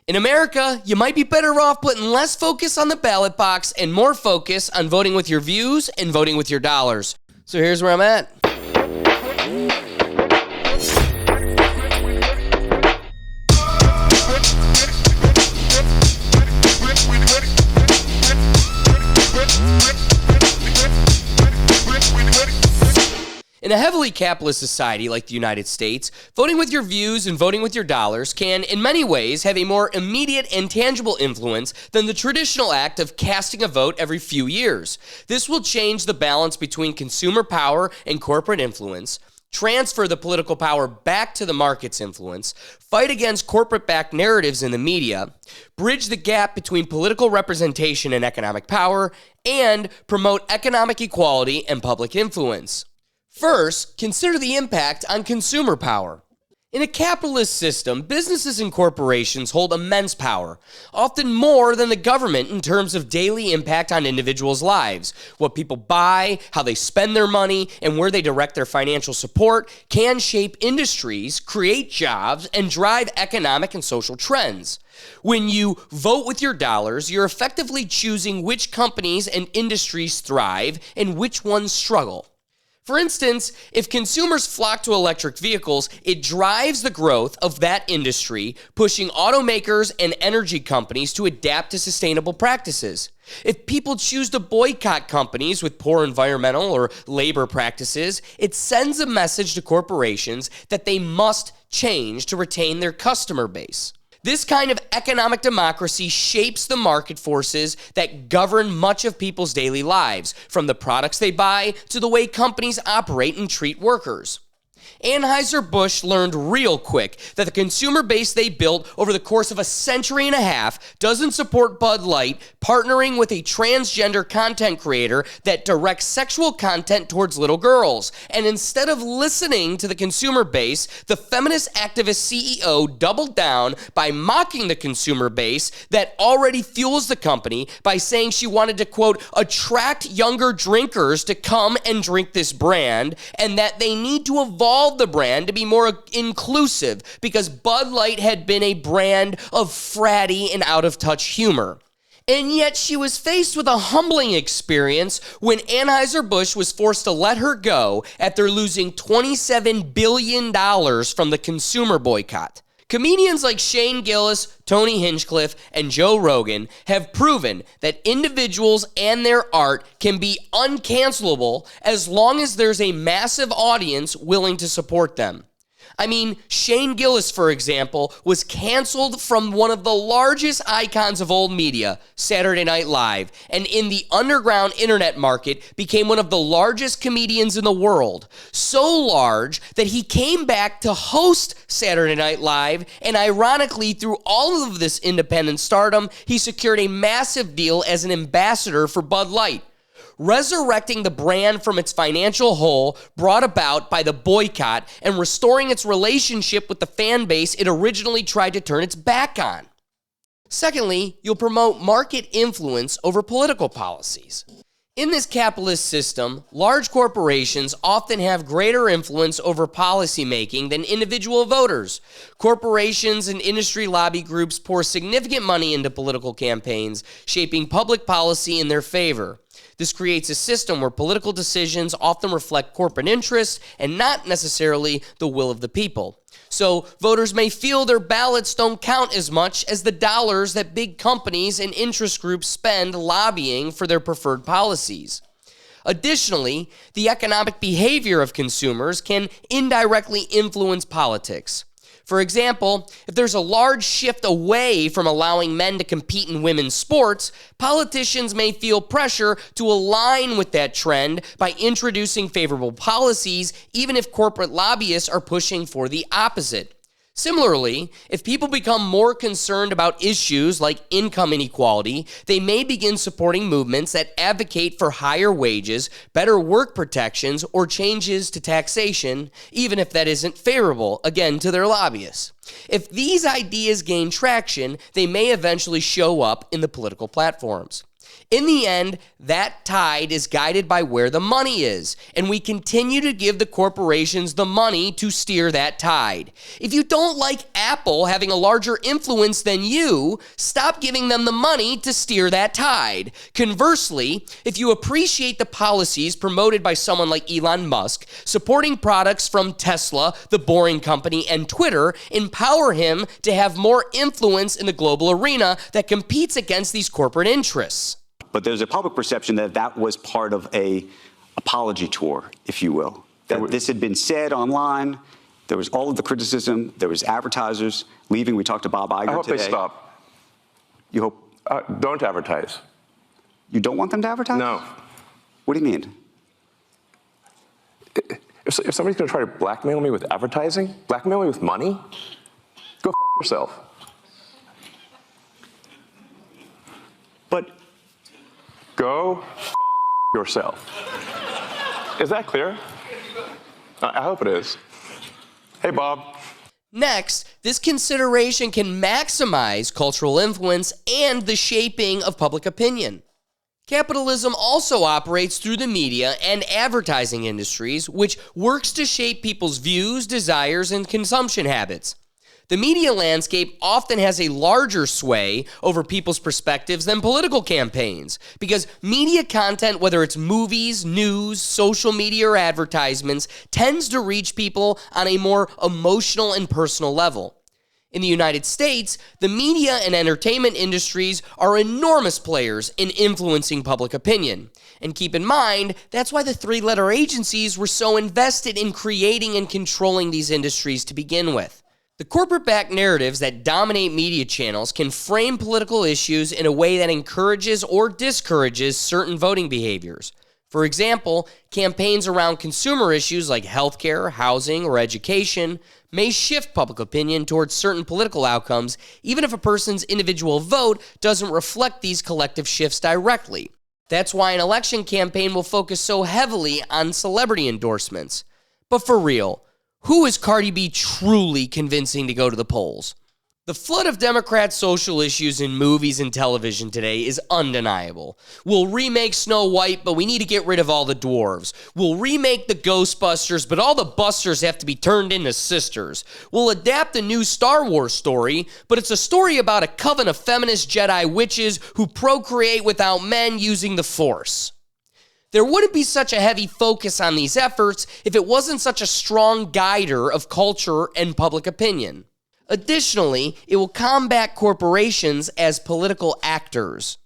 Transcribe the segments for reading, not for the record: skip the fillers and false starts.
In America, you might be better off putting less focus on the ballot box and more focus on voting with your views and voting with your dollars. So here's where I'm at. In a heavily capitalist society like the United States, voting with your views and voting with your dollars can, in many ways, have a more immediate and tangible influence than the traditional act of casting a vote every few years. This will change the balance between consumer power and corporate influence, transfer the political power back to the market's influence, fight against corporate-backed narratives in the media, bridge the gap between political representation and economic power, and promote economic equality and public influence. First, consider the impact on consumer power. In a capitalist system, businesses and corporations hold immense power, often more than the government in terms of daily impact on individuals' lives. What people buy, how they spend their money, and where they direct their financial support can shape industries, create jobs, and drive economic and social trends. When you vote with your dollars, you're effectively choosing which companies and industries thrive and which ones struggle. For instance, if consumers flock to electric vehicles, it drives the growth of that industry, pushing automakers and energy companies to adapt to sustainable practices. If people choose to boycott companies with poor environmental or labor practices, it sends a message to corporations that they must change to retain their customer base. This kind of economic democracy shapes the market forces that govern much of people's daily lives, from the products they buy to the way companies operate and treat workers. Anheuser-Busch learned real quick that the consumer base they built over the course of a century and a half doesn't support Bud Light partnering with a transgender content creator that directs sexual content towards little girls. And instead of listening to the consumer base, the feminist activist CEO doubled down by mocking the consumer base that already fuels the company by saying she wanted to, quote, attract younger drinkers to come and drink this brand, and that they need to evolve the brand to be more inclusive because Bud Light had been a brand of fratty and out-of-touch humor. And yet she was faced with a humbling experience when Anheuser-Busch was forced to let her go after losing $27 billion from the consumer boycott. Comedians like Shane Gillis, Tony Hinchcliffe, and Joe Rogan have proven that individuals and their art can be uncancelable as long as there's a massive audience willing to support them. I mean, Shane Gillis, for example, was canceled from one of the largest icons of old media, Saturday Night Live, and in the underground internet market became one of the largest comedians in the world. So large that he came back to host Saturday Night Live, and ironically, through all of this independent stardom, he secured a massive deal as an ambassador for Bud Light, resurrecting the brand from its financial hole brought about by the boycott and restoring its relationship with the fan base it originally tried to turn its back on. Secondly, you'll promote market influence over political policies. In this capitalist system, large corporations often have greater influence over policymaking than individual voters. Corporations and industry lobby groups pour significant money into political campaigns, shaping public policy in their favor. This creates a system where political decisions often reflect corporate interests and not necessarily the will of the people. So voters may feel their ballots don't count as much as the dollars that big companies and interest groups spend lobbying for their preferred policies. Additionally, the economic behavior of consumers can indirectly influence politics. For example, if there's a large shift away from allowing men to compete in women's sports, politicians may feel pressure to align with that trend by introducing favorable policies, even if corporate lobbyists are pushing for the opposite. Similarly, if people become more concerned about issues like income inequality, they may begin supporting movements that advocate for higher wages, better work protections, or changes to taxation, even if that isn't favorable, again, to their lobbyists. If these ideas gain traction, they may eventually show up in the political platforms. In the end, that tide is guided by where the money is, and we continue to give the corporations the money to steer that tide. If you don't like Apple having a larger influence than you, stop giving them the money to steer that tide. Conversely, if you appreciate the policies promoted by someone like Elon Musk, supporting products from Tesla, the Boring Company, and Twitter, empower him to have more influence in the global arena that competes against these corporate interests. But there's a public perception that that was part of a apology tour, if you will. That this had been said online. There was all of the criticism. There was advertisers leaving. We talked to Bob Iger today. I hope they stop. You hope? Don't advertise. You don't want them to advertise? No. What do you mean? If somebody's going to try to blackmail me with advertising, blackmail me with money, go f*** yourself. But go f*** yourself. Is that clear? I hope it is. Hey, Bob. Next, this consideration can maximize cultural influence and the shaping of public opinion. Capitalism also operates through the media and advertising industries, which works to shape people's views, desires, and consumption habits. The media landscape often has a larger sway over people's perspectives than political campaigns, because media content, whether it's movies, news, social media, or advertisements, tends to reach people on a more emotional and personal level. In the United States, the media and entertainment industries are enormous players in influencing public opinion. And keep in mind, that's why the three-letter agencies were so invested in creating and controlling these industries to begin with. The corporate-backed narratives that dominate media channels can frame political issues in a way that encourages or discourages certain voting behaviors. For example, campaigns around consumer issues like healthcare, housing, or education may shift public opinion towards certain political outcomes, even if a person's individual vote doesn't reflect these collective shifts directly. That's why an election campaign will focus so heavily on celebrity endorsements. But for real, who is Cardi B truly convincing to go to the polls? The flood of Democrat social issues in movies and television today is undeniable. We'll remake Snow White, but we need to get rid of all the dwarves. We'll remake the Ghostbusters, but all the busters have to be turned into sisters. We'll adapt the new Star Wars story, but it's a story about a coven of feminist Jedi witches who procreate without men using the Force. There wouldn't be such a heavy focus on these efforts if it wasn't such a strong guider of culture and public opinion. Additionally, it will combat corporations as political actors.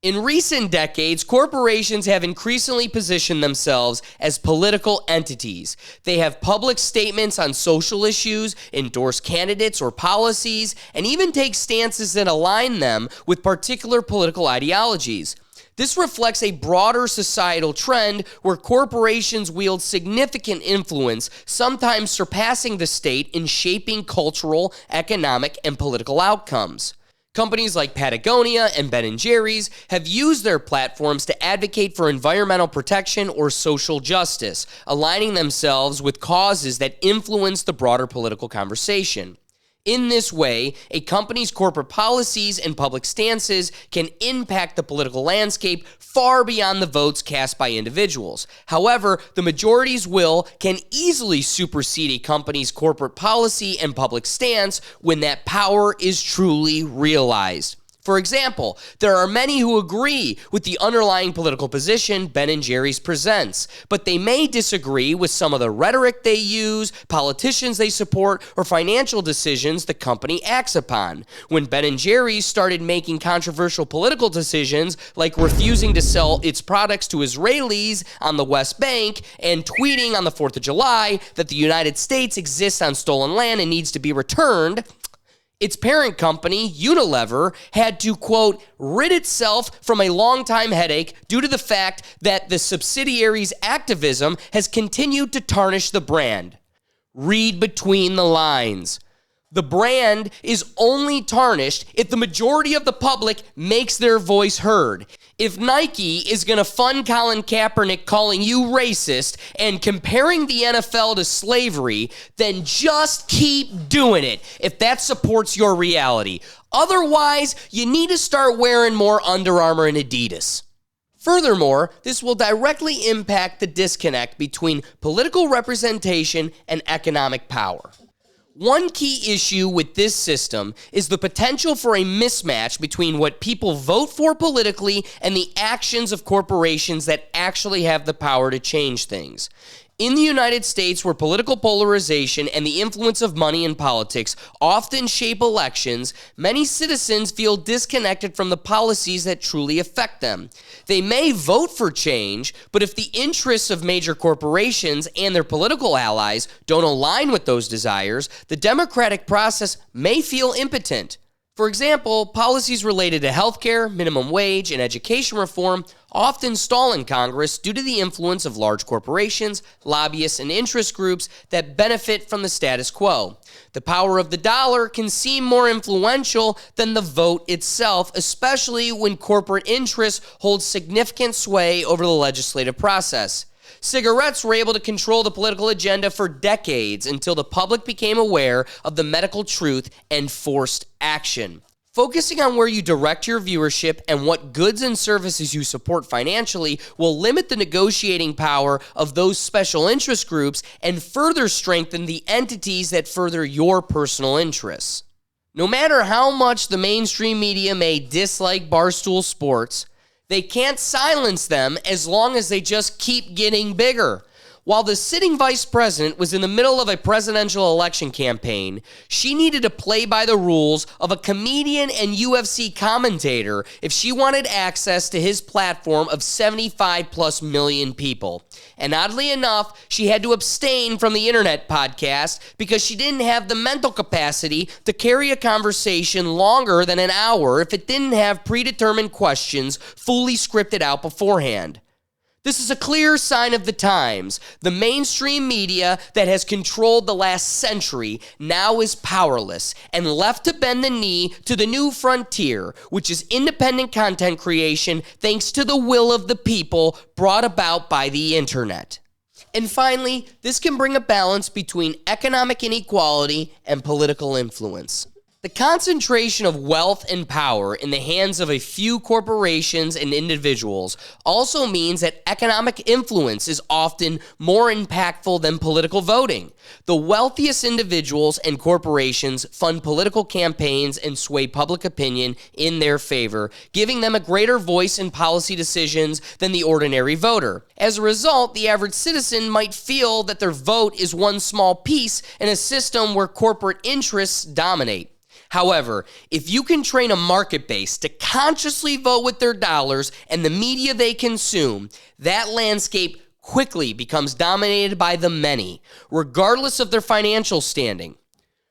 In recent decades, corporations have increasingly positioned themselves as political entities. They have public statements on social issues, endorse candidates or policies, and even take stances that align them with particular political ideologies. This reflects a broader societal trend where corporations wield significant influence, sometimes surpassing the state in shaping cultural, economic, and political outcomes. Companies like Patagonia and Ben & Jerry's have used their platforms to advocate for environmental protection or social justice, aligning themselves with causes that influence the broader political conversation. In this way, a company's corporate policies and public stances can impact the political landscape far beyond the votes cast by individuals. However, the majority's will can easily supersede a company's corporate policy and public stance when that power is truly realized. For example, there are many who agree with the underlying political position Ben & Jerry's presents, but they may disagree with some of the rhetoric they use, politicians they support, or financial decisions the company acts upon. When Ben & Jerry's started making controversial political decisions, like refusing to sell its products to Israelis on the West Bank and tweeting on the 4th of July that the United States exists on stolen land and needs to be returned, its parent company, Unilever, had to, quote, rid itself from a longtime headache due to the fact that the subsidiary's activism has continued to tarnish the brand. Read between the lines. The brand is only tarnished if the majority of the public makes their voice heard. If Nike is going to fund Colin Kaepernick calling you racist and comparing the NFL to slavery, then just keep doing it if that supports your reality. Otherwise, you need to start wearing more Under Armour and Adidas. Furthermore, this will directly impact the disconnect between political representation and economic power. One key issue with this system is the potential for a mismatch between what people vote for politically and the actions of corporations that actually have the power to change things. In the United States, where political polarization and the influence of money in politics often shape elections, many citizens feel disconnected from the policies that truly affect them. They may vote for change, but if the interests of major corporations and their political allies don't align with those desires, the democratic process may feel impotent. For example, policies related to healthcare, minimum wage, and education reform often stall in Congress due to the influence of large corporations, lobbyists, and interest groups that benefit from the status quo. The power of the dollar can seem more influential than the vote itself, especially when corporate interests hold significant sway over the legislative process. Cigarettes were able to control the political agenda for decades until the public became aware of the medical truth and forced action. Focusing on where you direct your viewership and what goods and services you support financially will limit the negotiating power of those special interest groups and further strengthen the entities that further your personal interests. No matter how much the mainstream media may dislike Barstool Sports, they can't silence them as long as they just keep getting bigger. While the sitting vice president was in the middle of a presidential election campaign, she needed to play by the rules of a comedian and UFC commentator if she wanted access to his platform of 75 plus million people. And oddly enough, she had to abstain from the internet podcast because she didn't have the mental capacity to carry a conversation longer than an hour if it didn't have predetermined questions fully scripted out beforehand. This is a clear sign of the times. The mainstream media that has controlled the last century now is powerless and left to bend the knee to the new frontier, which is independent content creation thanks to the will of the people brought about by the internet. And finally, this can bring a balance between economic inequality and political influence. The concentration of wealth and power in the hands of a few corporations and individuals also means that economic influence is often more impactful than political voting. The wealthiest individuals and corporations fund political campaigns and sway public opinion in their favor, giving them a greater voice in policy decisions than the ordinary voter. As a result, the average citizen might feel that their vote is one small piece in a system where corporate interests dominate. However, if you can train a market base to consciously vote with their dollars and the media they consume, that landscape quickly becomes dominated by the many, regardless of their financial standing.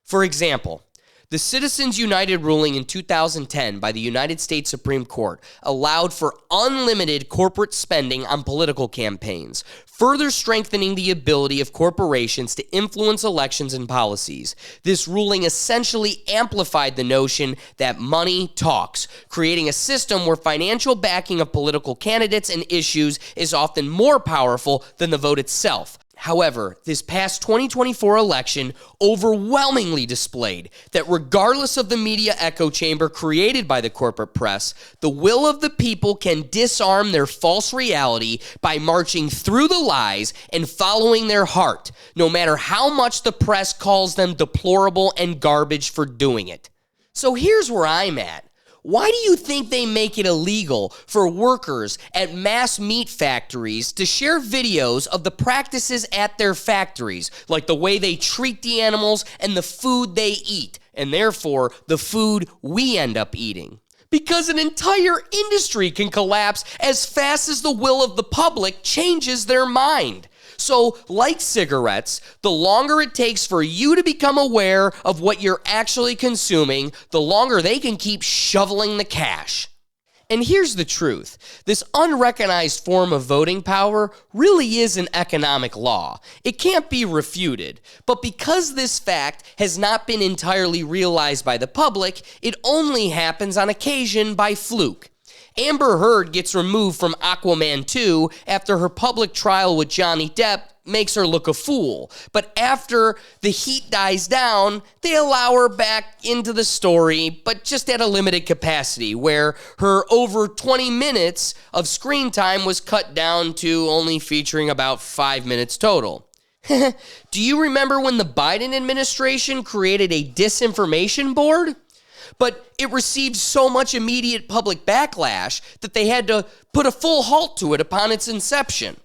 For example, the Citizens United ruling in 2010 by the United States Supreme Court allowed for unlimited corporate spending on political campaigns, further strengthening the ability of corporations to influence elections and policies. This ruling essentially amplified the notion that money talks, creating a system where financial backing of political candidates and issues is often more powerful than the vote itself. However, this past 2024 election overwhelmingly displayed that regardless of the media echo chamber created by the corporate press, the will of the people can disarm their false reality by marching through the lies and following their heart, no matter how much the press calls them deplorable and garbage for doing it. So here's where I'm at. Why do you think they make it illegal for workers at mass meat factories to share videos of the practices at their factories, like the way they treat the animals and the food they eat, and therefore the food we end up eating? Because an entire industry can collapse as fast as the will of the public changes their mind. So, like cigarettes, the longer it takes for you to become aware of what you're actually consuming, the longer they can keep shoveling the cash. And here's the truth. This unrecognized form of voting power really is an economic law. It can't be refuted. But because this fact has not been entirely realized by the public, it only happens on occasion by fluke. Amber Heard gets removed from Aquaman 2 after her public trial with Johnny Depp makes her look a fool. But after the heat dies down, they allow her back into the story, but just at a limited capacity, where her over 20 minutes of screen time was cut down to only featuring about 5 minutes total. Do you remember when the Biden administration created a disinformation board? But it received so much immediate public backlash that they had to put a full halt to it upon its inception.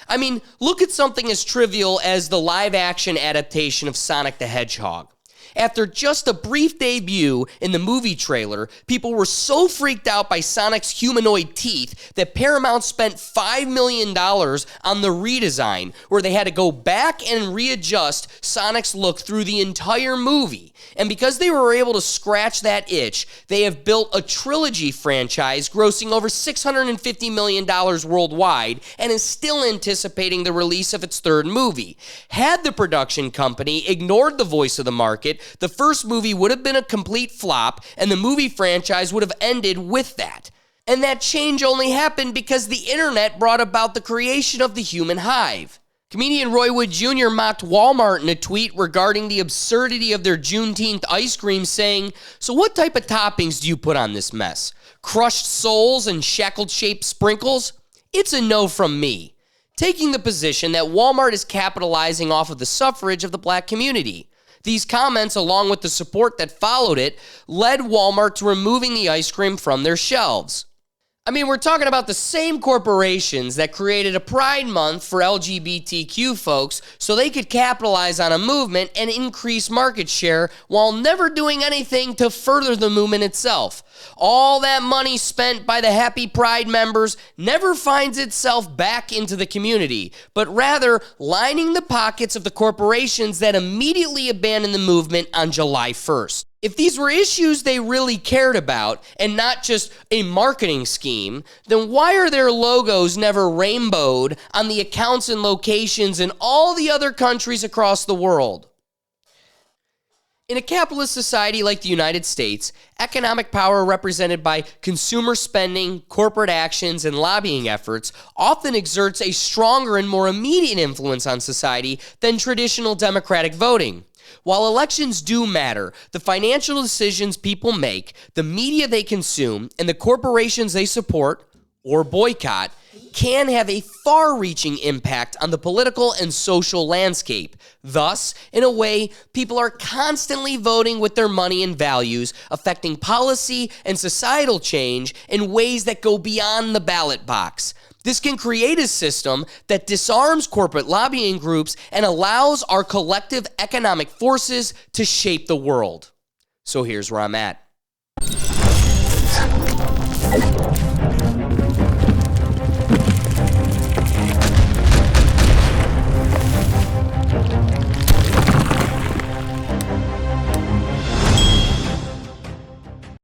I mean, look at something as trivial as the live-action adaptation of Sonic the Hedgehog. After just a brief debut in the movie trailer, people were so freaked out by Sonic's humanoid teeth that Paramount spent $5 million on the redesign, where they had to go back and readjust Sonic's look through the entire movie. And because they were able to scratch that itch, they have built a trilogy franchise grossing over $650 million worldwide and is still anticipating the release of its third movie. Had the production company ignored the voice of the market, the first movie would have been a complete flop, and the movie franchise would have ended with that. And that change only happened because the internet brought about the creation of the human hive. Comedian Roy Wood Jr. mocked Walmart in a tweet regarding the absurdity of their Juneteenth ice cream, saying, "So what type of toppings do you put on this mess? Crushed souls and shackled-shaped sprinkles? It's a no from me." Taking the position that Walmart is capitalizing off of the suffrage of the black community. These comments, along with the support that followed it, led Walmart to removing the ice cream from their shelves. I mean, we're talking about the same corporations that created a Pride Month for LGBTQ folks so they could capitalize on a movement and increase market share while never doing anything to further the movement itself. All that money spent by the happy Pride members never finds itself back into the community, but rather lining the pockets of the corporations that immediately abandoned the movement on July 1st. If these were issues they really cared about and not just a marketing scheme, then why are their logos never rainbowed on the accounts and locations in all the other countries across the world? In a capitalist society like the United States, economic power represented by consumer spending, corporate actions, and lobbying efforts often exerts a stronger and more immediate influence on society than traditional democratic voting. While elections do matter, the financial decisions people make, the media they consume, and the corporations they support or boycott can have a far-reaching impact on the political and social landscape. Thus, in a way, people are constantly voting with their money and values, affecting policy and societal change in ways that go beyond the ballot box. This can create a system that disarms corporate lobbying groups and allows our collective economic forces to shape the world. So here's where I'm at.